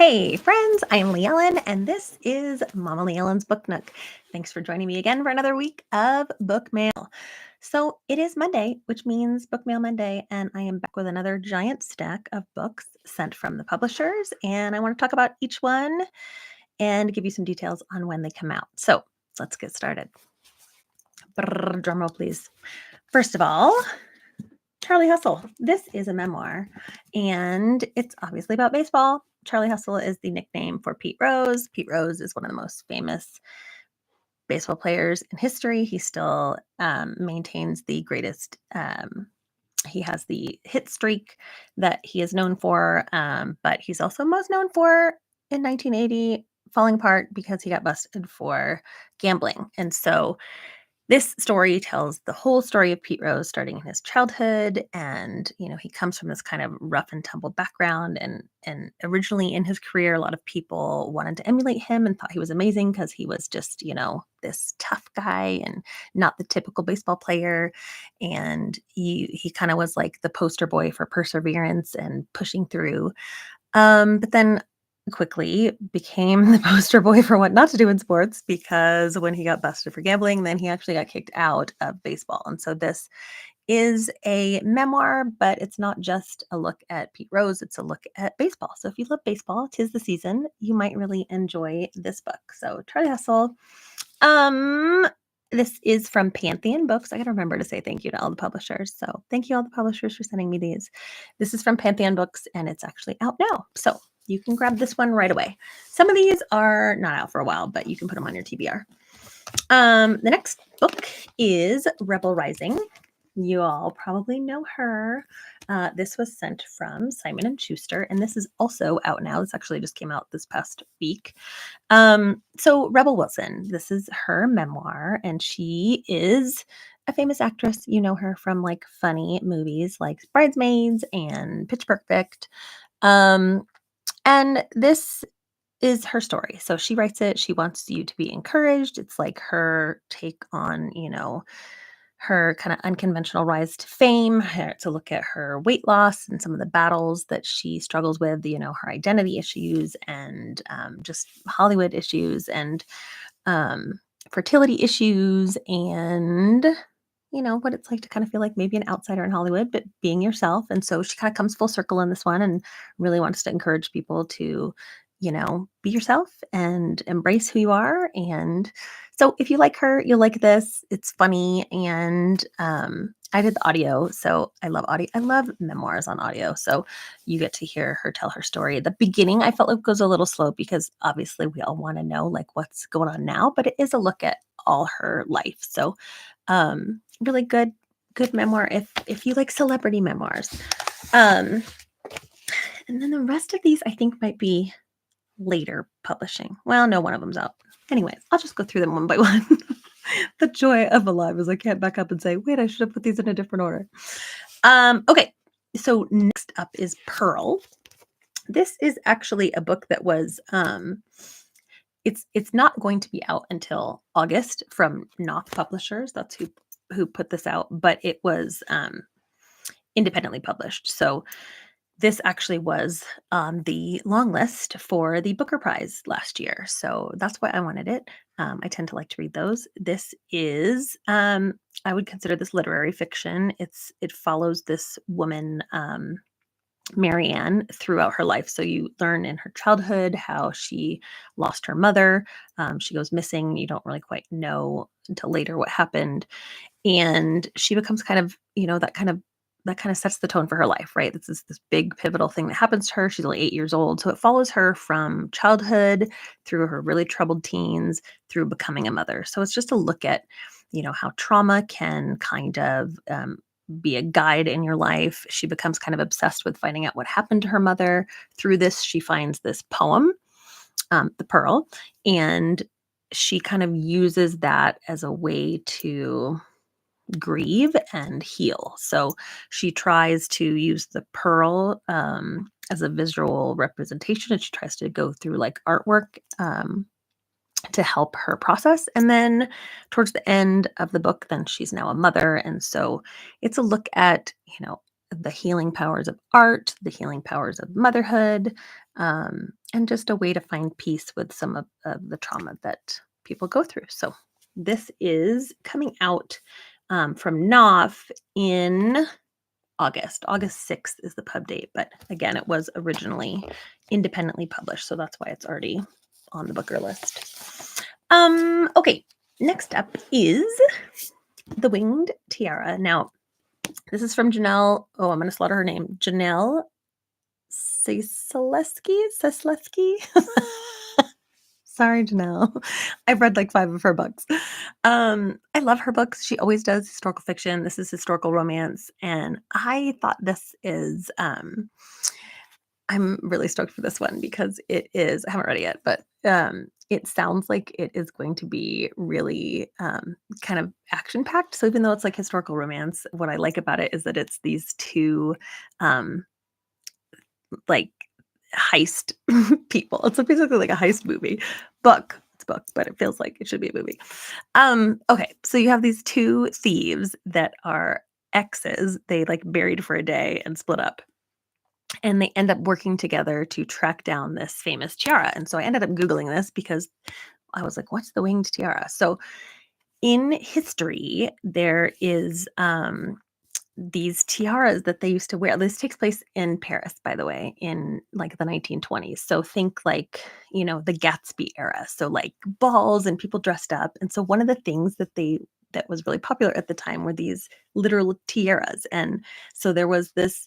Hey friends, I'm Leighellen, and this is Mama Leighellen's Book Nook. Thanks for joining me again for another week of Bookmail. So it is Monday, which means Bookmail Monday, and I am back with another giant stack of books sent from the publishers, and I want to talk about each one and give you some details on when they come out. So let's get started. Drum roll, please. First of all, Charlie Hustle. This is a memoir, and it's obviously about baseball. Charlie Hustle is the nickname for Pete Rose. Pete Rose is one of the most famous baseball players in history. He still maintains the greatest. He has the hit streak that he is known for, but he's also most known for in 1980 falling apart because he got busted for gambling. And so this story tells the whole story of Pete Rose starting in his childhood. And, he comes from this kind of rough and tumble background. And originally in his career, a lot of people wanted to emulate him and thought he was amazing because he was just, this tough guy and not the typical baseball player. And he kind of was like the poster boy for perseverance and pushing through. But then quickly became the poster boy for what not to do in sports, because when he got busted for gambling, then he actually got kicked out of baseball. And so this is a memoir, but it's not just a look at Pete Rose, it's a look at baseball. So if you love baseball, 'tis the season, you might really enjoy this book. So Charlie Hustle. This is from Pantheon Books. I got to remember to say thank you to all the publishers. So thank you all the publishers for sending me these. This is from Pantheon Books, and it's actually out now. So you can grab this one right away. Some of these are not out for a while, but you can put them on your TBR. The next book is Rebel Rising. You all probably know her. This was sent from Simon & Schuster, and this is also out now. This actually just came out this past week. So Rebel Wilson, this is her memoir, and she is a famous actress. You know her from like funny movies like Bridesmaids and Pitch Perfect. And this is her story. So she writes it. She wants you to be encouraged. It's like her take on, her kind of unconventional rise to fame, to look at her weight loss and some of the battles that she struggles with, her identity issues and just Hollywood issues and fertility issues and, what it's like to kind of feel like maybe an outsider in Hollywood, but being yourself. And so she kind of comes full circle in this one and really wants to encourage people to, be yourself and embrace who you are. And so if you like her, you'll like this. It's funny. And I did the audio. So I love audio. I love memoirs on audio. So you get to hear her tell her story. At the beginning, I felt like it goes a little slow because obviously we all want to know like what's going on now, but it is a look at all her life. So really good memoir if you like celebrity memoirs. And then the rest of these I think might be later publishing. Well, no, one of them's out. Anyways, I'll just go through them one by one. The joy of Alive is I can't back up and say, wait, I should have put these in a different order. Okay, so next up is Pearl. This is actually a book that was it's not going to be out until August from Knopf Publishers. That's who put this out, but it was independently published. So this actually was on the long list for the Booker Prize last year. So that's why I wanted it. I tend to like to read those. This is, I would consider this literary fiction. It follows this woman, Mary Ann, throughout her life. So you learn in her childhood how she lost her mother. She goes missing. You don't really quite know until later what happened. And she becomes kind of, that kind of sets the tone for her life, right? This is this big pivotal thing that happens to her. She's only 8 years old. So it follows her from childhood through her really troubled teens, through becoming a mother. So it's just a look at, how trauma can kind of be a guide in your life. She becomes kind of obsessed with finding out what happened to her mother. Through this, she finds this poem, The Pearl, and she kind of uses that as a way to grieve and heal. So she tries to use the pearl as a visual representation, and she tries to go through like artwork to help her process. And then towards the end of the book, then she's now a mother. And so it's a look at, the healing powers of art, the healing powers of motherhood, and just a way to find peace with some of the trauma that people go through. So this is coming out from Knopf in August. August 6th is the pub date, but again, it was originally independently published, so that's why it's already on the booker list. Okay, next up is The Winged Tiara. Now, this is from Janelle. Oh, I'm going to slaughter her name. Janelle Seslesky? Sorry, Janelle. I've read like 5 of her books. I love her books. She always does historical fiction. This is historical romance. And I thought this is, I'm really stoked for this one because it is, I haven't read it yet, but it sounds like it is going to be really kind of action packed. So even though it's like historical romance, what I like about it is that it's these two like heist people. It's basically like a heist movie. It's book, but it feels like it should be a movie. Okay, so you have these 2 thieves that are exes. They like buried for a day and split up. And they end up working together to track down this famous tiara. And so I ended up Googling this because I was like, what's the winged tiara? So in history, there is these tiaras that they used to wear. This takes place in Paris, by the way, in like the 1920s. So think like, the Gatsby era. So like balls and people dressed up. And so one of the things that was really popular at the time were these literal tiaras. And so there was this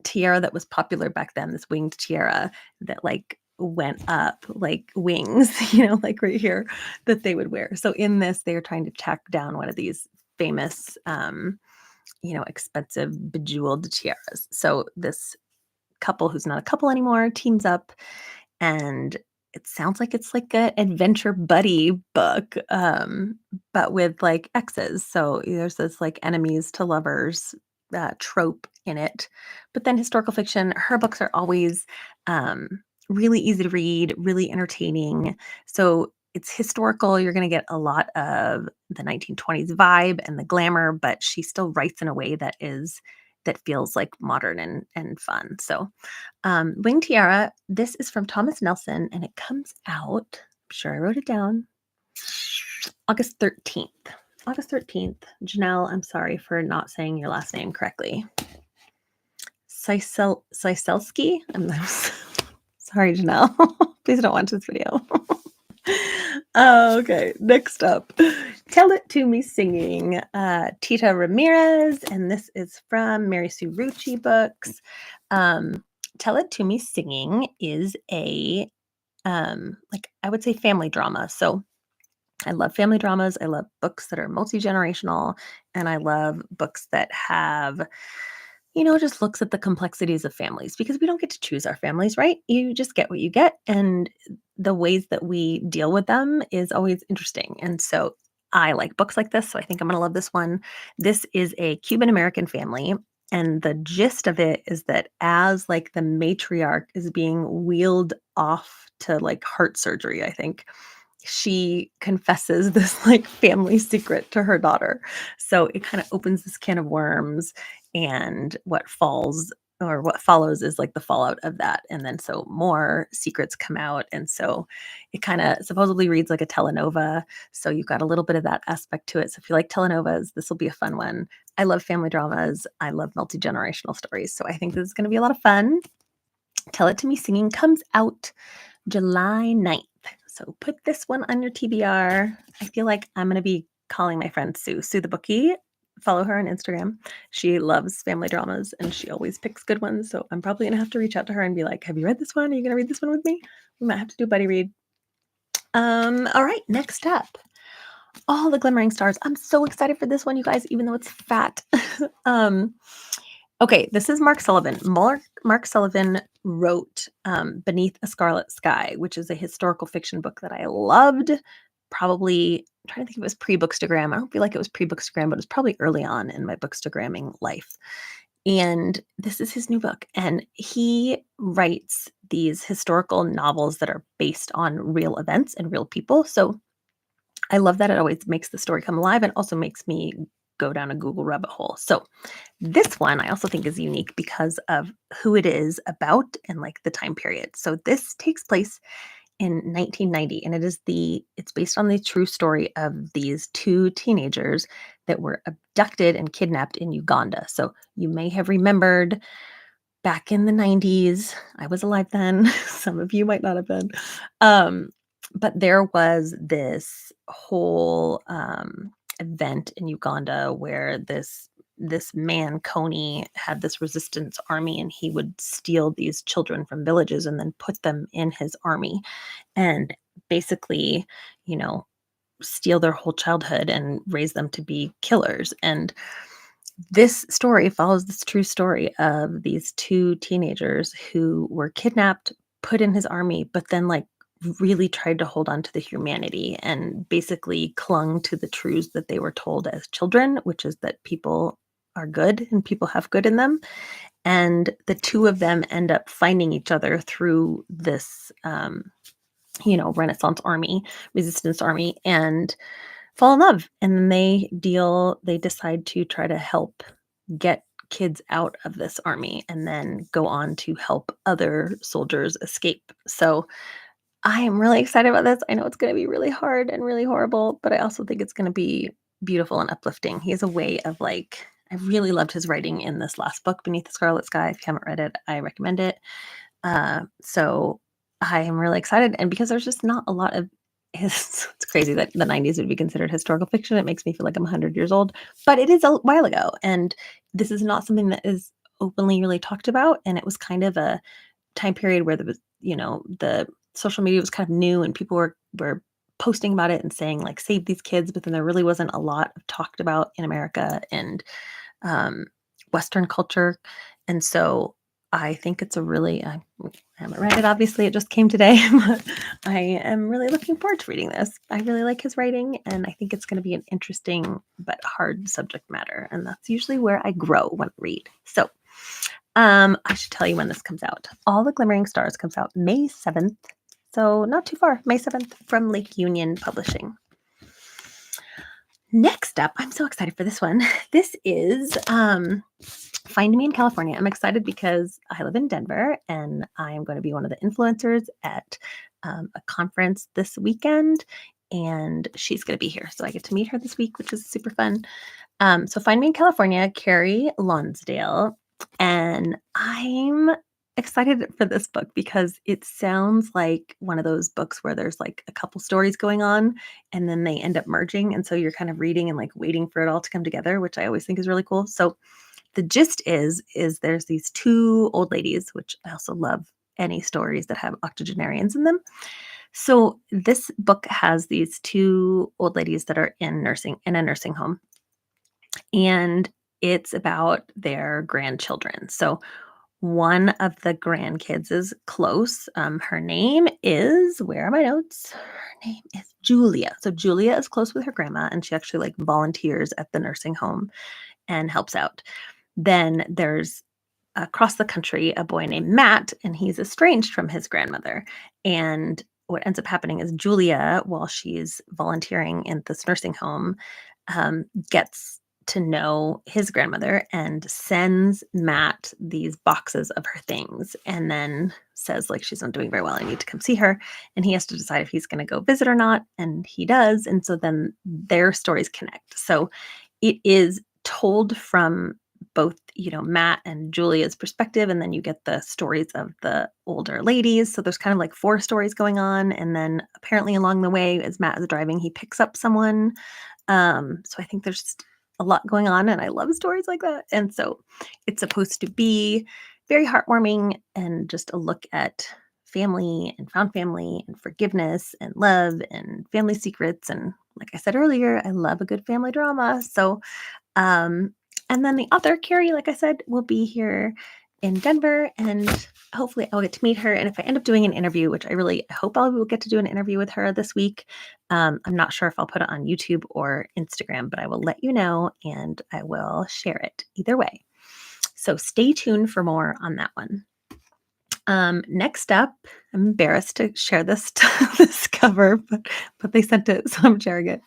tiara that was popular back then, this winged tiara that like went up like wings, like right here, that they would wear. So in this, they are trying to track down one of these famous expensive bejeweled tiaras. So this couple who's not a couple anymore teams up, and it sounds like it's like an adventure buddy book, but with like exes. So there's this like enemies to lovers trope in it. But then historical fiction, her books are always really easy to read, really entertaining. So it's historical. You're going to get a lot of the 1920s vibe and the glamour, but she still writes in a way that feels like modern and fun. So Winged Tiara, this is from Thomas Nelson, and it comes out, I'm sure I wrote it down, August 13th. August 13th. Janelle, I'm sorry for not saying your last name correctly. Siselsky? I'm sorry, Janelle. Please don't watch this video. Okay, next up. Tell It To Me Singing, Tita Ramirez, and this is from Mary Sue Rucci books. Tell It To Me Singing is a, I would say family drama. So I love family dramas. I love books that are multi-generational, and I love books that have, just looks at the complexities of families, because we don't get to choose our families, right? You just get what you get, and the ways that we deal with them is always interesting. And so I like books like this, so I think I'm going to love this one. This is a Cuban-American family, and the gist of it is that as like the matriarch is being wheeled off to like heart surgery, I think, she confesses this like family secret to her daughter. So it kind of opens this can of worms, and what follows is like the fallout of that. And then so more secrets come out. And so it kind of supposedly reads like a telenova. So you've got a little bit of that aspect to it. So if you like telenovas, this will be a fun one. I love family dramas. I love multi-generational stories. So I think this is going to be a lot of fun. Tell It To Me Singing comes out July 9th. So put this one on your TBR. I feel like I'm going to be calling my friend Sue the Bookie. Follow her on Instagram. She loves family dramas and she always picks good ones. So I'm probably going to have to reach out to her and be like, have you read this one? Are you going to read this one with me? We might have to do a buddy read. All right, next up. All the Glimmering Stars. I'm so excited for this one, you guys, even though it's fat. Okay, this is Mark Sullivan. Mark Sullivan wrote Beneath a Scarlet Sky, which is a historical fiction book that I loved. Probably, I'm trying to think if it was pre-Bookstagram. I don't feel like it was pre-Bookstagram, but it was probably early on in my Bookstagramming life. And this is his new book. And he writes these historical novels that are based on real events and real people. So I love that it always makes the story come alive and also makes me go down a Google rabbit hole. So this one I also think is unique because of who it is about and like the time period. So this takes place in 1990, and it's based on the true story of these two teenagers that were abducted and kidnapped in Uganda. So you may have remembered back in the 90s, I was alive then. Some of you might not have been. Um, but there was this whole event in Uganda where this man Coney had this resistance army, and he would steal these children from villages and then put them in his army and basically, you know, steal their whole childhood and raise them to be killers. And this story follows this true story of these two teenagers who were kidnapped, put in his army, but then like really tried to hold on to the humanity and basically clung to the truths that they were told as children, which is that people are good and people have good in them. And the two of them end up finding each other through this Renaissance army, resistance army, and fall in love. And then they decide to try to help get kids out of this army and then go on to help other soldiers escape. So I am really excited about this. I know it's going to be really hard and really horrible, but I also think it's going to be beautiful and uplifting. He has a way of like, I really loved his writing in this last book, Beneath the Scarlet Sky. If you haven't read it, I recommend it. So I am really excited. And because there's just not a lot of it's crazy that the 90s would be considered historical fiction. It makes me feel like I'm 100 years old, but it is a while ago. And this is not something that is openly really talked about. And it was kind of a time period where there was, the social media was kind of new and people were posting about it and saying like, save these kids. But then there really wasn't a lot talked about in America and Western culture. And so I think it's I haven't read it, obviously, it just came today, but I am really looking forward to reading this. I really like his writing, and I think it's going to be an interesting but hard subject matter, and that's usually where I grow when I read. So I should tell you when this comes out. All the Glimmering Stars comes out May 7th, so not too far, May 7th from Lake Union Publishing. Next up, I'm so excited for this one. This is Find Me in California. I'm excited because I live in Denver and I am going to be one of the influencers at a conference this weekend, and she's going to be here. So I get to meet her this week, which is super fun. So Find Me in California, Kerry Lonsdale. And I'm excited for this book because it sounds like one of those books where there's like a couple stories going on and then they end up merging. And so you're kind of reading and like waiting for it all to come together, which I always think is really cool. So the gist is there's these two old ladies, which I also love any stories that have octogenarians in them. So this book has these two old ladies that are in a nursing home, and it's about their grandchildren. So one of the grandkids is close. Her name is, where are my notes? Her name is Julia. So Julia is close with her grandma, and she actually like volunteers at the nursing home and helps out. Then there's across the country a boy named Matt, and he's estranged from his grandmother. And what ends up happening is Julia, while she's volunteering in this nursing home, gets to know his grandmother and sends Matt these boxes of her things and then says like, she's not doing very well, I need to come see her. And he has to decide if he's going to go visit or not. And he does. And so then their stories connect. So it is told from both, Matt and Julia's perspective. And then you get the stories of the older ladies. So there's kind of like 4 stories going on. And then apparently along the way, as Matt is driving, he picks up someone. So I think there's just a lot going on, and I love stories like that. And so it's supposed to be very heartwarming and just a look at family and found family and forgiveness and love and family secrets. And like I said earlier, I love a good family drama. So, and then the author, Kerry, like I said, will be here in Denver, and hopefully I'll get to meet her. And if I end up doing an interview, which I really hope I will get to do an interview with her this week, I'm not sure if I'll put it on YouTube or Instagram, but I will let you know and I will share it either way. So stay tuned for more on that one. Next up, I'm embarrassed to share this this cover, but they sent it, so I'm sharing it.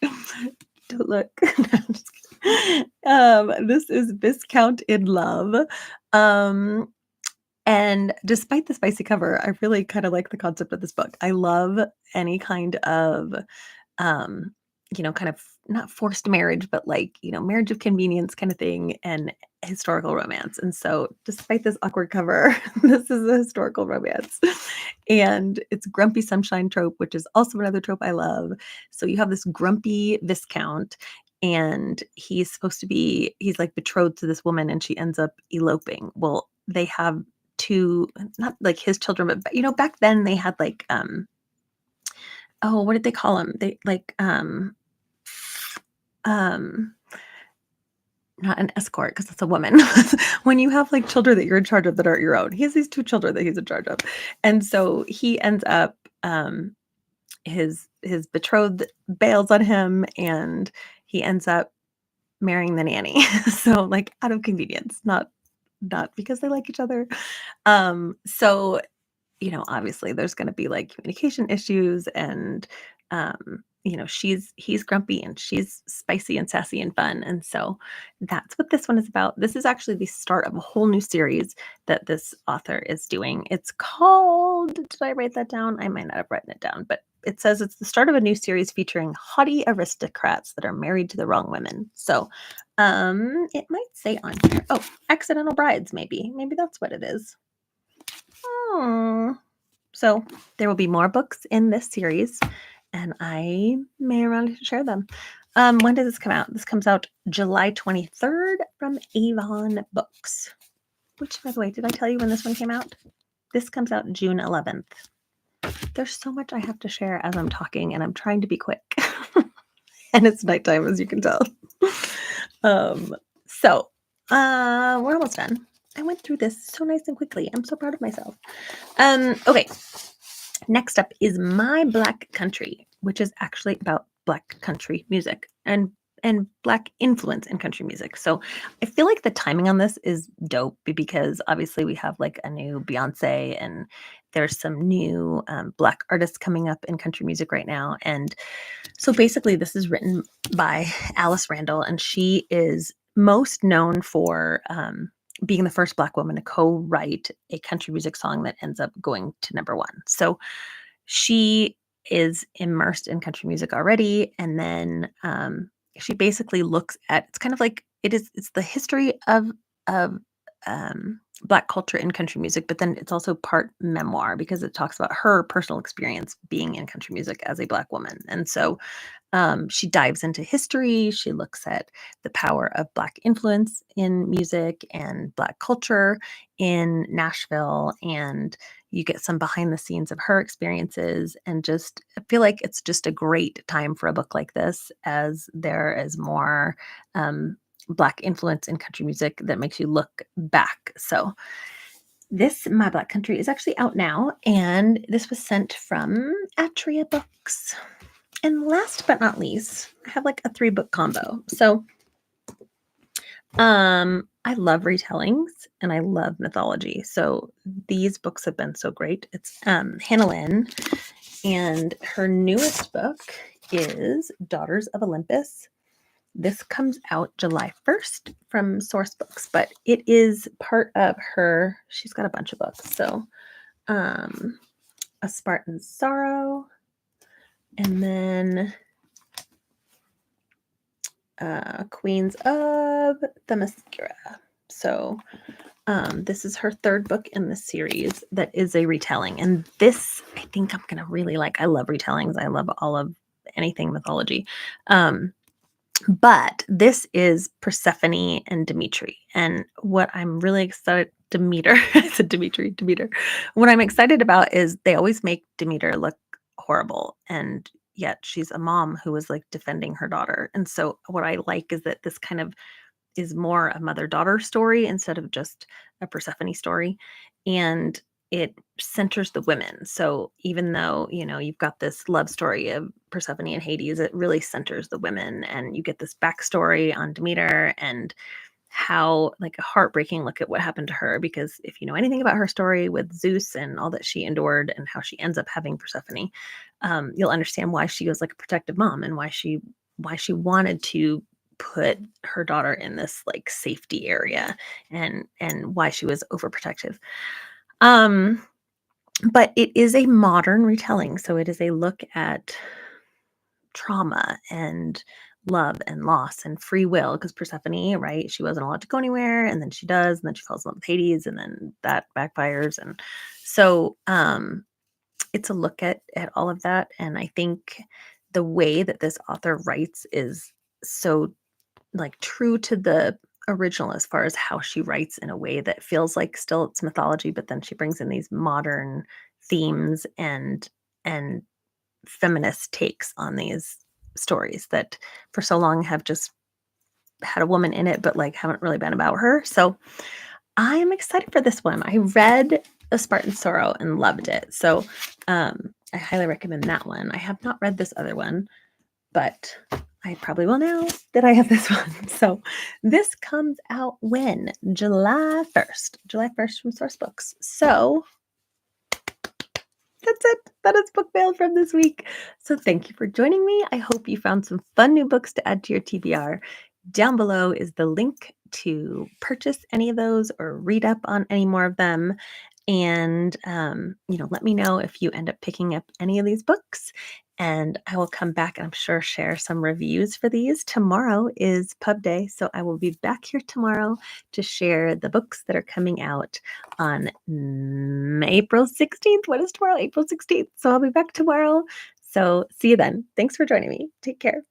Don't look. No, I'm just kidding. This is Viscount in Love. Um, and despite the spicy cover, I really kind of like the concept of this book. I love any kind of um, kind of not forced marriage, but like, marriage of convenience kind of thing and historical romance. And so, despite this awkward cover, this is a historical romance. And it's grumpy sunshine trope, which is also another trope I love. So, you have this grumpy Viscount, and he's like betrothed to this woman, and she ends up eloping. Well, they have two, not like his children, but back then they had like oh, what did they call them? They like, um, not an escort because that's a woman. When you have like children that you're in charge of that aren't your own, he has these two children that he's in charge of, and so he ends up, his betrothed bails on him, and he ends up marrying the nanny. So like out of convenience, not because they like each other. So obviously there's going to be like communication issues and he's grumpy and she's spicy and sassy and fun. And so that's what this one is about. This is actually the start of a whole new series that this author is doing. It's called, did I write that down? I might not have written it down, but it says it's the start of a new series featuring haughty aristocrats that are married to the wrong women. So it might say on here, oh, accidental brides, maybe that's what it is. So there will be more books in this series, and I may around to share them. When does this come out? This comes out July 23rd from Avon Books. Which, by the way, did I tell you when this one came out? This comes out June 11th. There's so much I have to share as I'm talking, and I'm trying to be quick. And it's nighttime, as you can tell. So we're almost done. I went through this so nice and quickly. I'm so proud of myself. Okay. Next up is My Black Country, which is actually about Black country music and Black influence in country music. So I feel like the timing on this is dope because obviously we have like a new Beyonce and there's some new Black artists coming up in country music right now. And so basically this is written by Alice Randall, and she is most known for being the first Black woman to co-write a country music song that ends up going to number one. So she is immersed in country music already. And then she basically looks at, it's kind of like, it's the history of Black culture in country music, but then it's also part memoir because it talks about her personal experience being in country music as a Black woman. And so she dives into history. She looks at the power of Black influence in music and Black culture in Nashville. And you get some behind the scenes of her experiences. And just I feel like it's just a great time for a book like this, as there is more Black influence in country music that makes you look back. So this My Black Country is actually out now, and this was sent from Atria Books. And last but not least, I have like a 3-book combo. So I love retellings and I love mythology. So these books have been so great. It's Hannah Lynn, and her newest book is Daughters of Olympus. This comes out July 1st from Sourcebooks, but it is part of her, she's got a bunch of books. So A Spartan's Sorrow, and then Queens of the Mascara. So this is her 3rd book in the series that is a retelling. And this, I think I'm going to really like. I love retellings. I love all of anything mythology. But this is Persephone and Demetri. And what I'm really excited, Demeter, I said Demeter. What I'm excited about is they always make Demeter look horrible. And yet she's a mom who is like defending her daughter. And so what I like is that this kind of is more a mother-daughter story instead of just a Persephone story. And it centers the women. So even though, you've got this love story of Persephone and Hades, it really centers the women. And you get this backstory on Demeter and how like a heartbreaking look at what happened to her. Because if you know anything about her story with Zeus and all that she endured and how she ends up having Persephone, you'll understand why she was like a protective mom and why she wanted to put her daughter in this like safety area and why she was overprotective. But it is a modern retelling, so it is a look at trauma and love and loss and free will, because Persephone, right, she wasn't allowed to go anywhere, and then she does, and then she falls in love with Hades, and then that backfires. And so it's a look at all of that. And I think the way that this author writes is so like true to the original as far as how she writes, in a way that feels like still it's mythology, but then she brings in these modern themes and feminist takes on these stories that for so long have just had a woman in it, but like haven't really been about her. So I am excited for this one. I read A Spartan Sorrow and loved it. So I highly recommend that one. I have not read this other one, but I probably will now that I have this one. So this comes out when? July 1st. July 1st from Sourcebooks. So that's it. That is book mail from this week. So thank you for joining me. I hope you found some fun new books to add to your TBR. Down below is the link to purchase any of those or read up on any more of them. And, let me know if you end up picking up any of these books. And I will come back and I'm sure share some reviews for these. Tomorrow is pub day, so I will be back here tomorrow to share the books that are coming out on April 16th. What is tomorrow? April 16th. So I'll be back tomorrow. So see you then. Thanks for joining me. Take care.